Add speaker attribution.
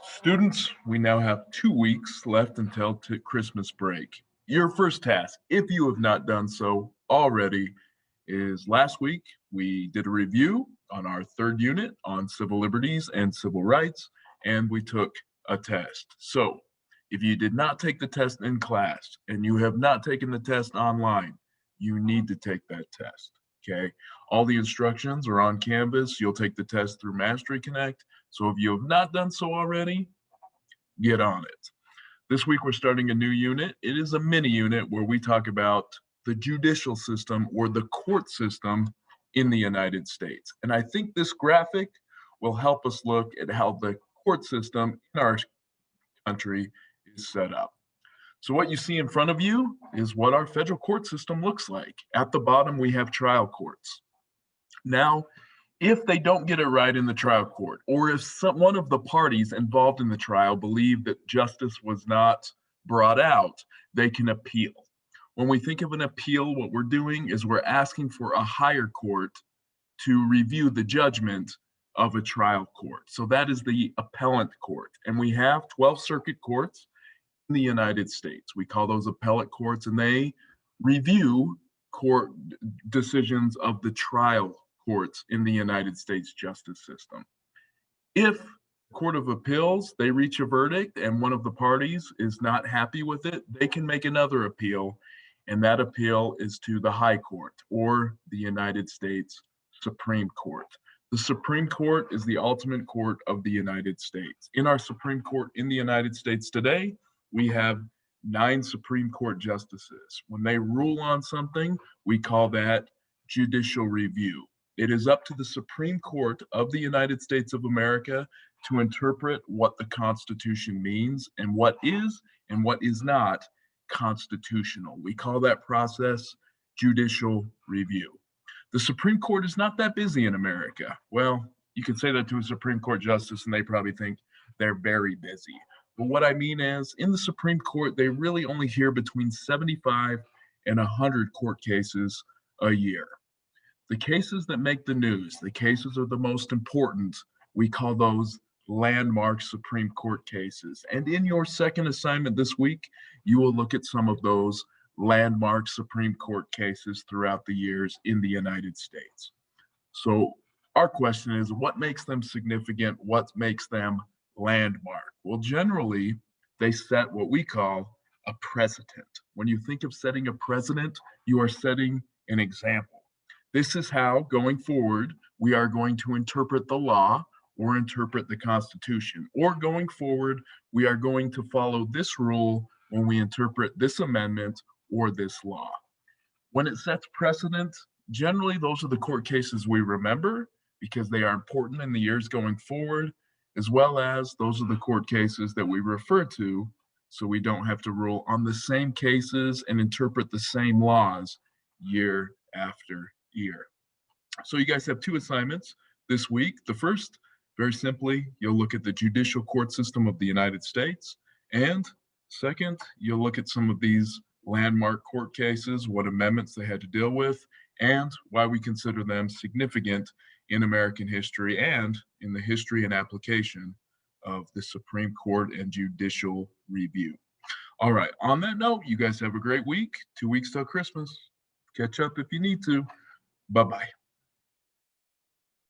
Speaker 1: Students, we now have 2 weeks left until Christmas break. Your first task, if you have not done so already, is last week we did a review on our third unit on civil liberties and civil rights, and we took a test. So, if you did not take the test in class and you have not taken the test online, you need to take that test. Okay. All the instructions are on Canvas. You'll take the test through Mastery Connect. So if you have not done so already, get on it. This week we're starting a new unit. It is a mini unit where we talk about the judicial system or the court system in the United States. And I think this graphic will help us look at how the court system in our country is set up. So what you see in front of you is what our federal court system looks like. At the bottom, we have trial courts. Now, if they don't get it right in the trial court, or if one of the parties involved in the trial believe that justice was not brought out, they can appeal. When we think of an appeal, what we're doing is we're asking for a higher court to review the judgment of a trial court. So that is the appellant court. And we have 12 circuit courts in the United States. We call those appellate courts, and they review court decisions of the trial courts in the United States justice system. If Court of Appeals, they reach a verdict and one of the parties is not happy with it, they can make another appeal, and that appeal is to the High Court or the United States Supreme Court. The Supreme Court is the ultimate court of the United States. In our Supreme Court in the United States today, we have 9 Supreme Court justices. When they rule on something, we call that judicial review. It is up to the Supreme Court of the United States of America to interpret what the Constitution means and what is not constitutional. We call that process judicial review. The Supreme Court is not that busy in America. Well, you can say that to a Supreme Court justice and they probably think they're very busy. But what I mean is, in the Supreme Court, they really only hear between 75 and 100 court cases a year. The cases that make the news, the cases are the most important. We call those landmark Supreme Court cases. And in your second assignment this week, you will look at some of those landmark Supreme Court cases throughout the years in the United States. So our question is, what makes them significant? What makes them landmark? Well, generally, they set what we call a precedent. When you think of setting a precedent, you are setting an example. This is how, going forward, we are going to interpret the law or interpret the Constitution. Or going forward, we are going to follow this rule when we interpret this amendment or this law. When it sets precedent, generally those are the court cases we remember because they are important in the years going forward, as well as those are the court cases that we refer to so we don't have to rule on the same cases and interpret the same laws year after year. So you guys have 2 assignments this week. The first, very simply, you'll look at the judicial court system of the United States. And second, you'll look at some of these landmark court cases, what amendments they had to deal with, and why we consider them significant in American history and in the history and application of the Supreme Court and judicial review. All right, on that note, you guys have a great week. 2 weeks till Christmas. Catch up if you need to. Bye-bye.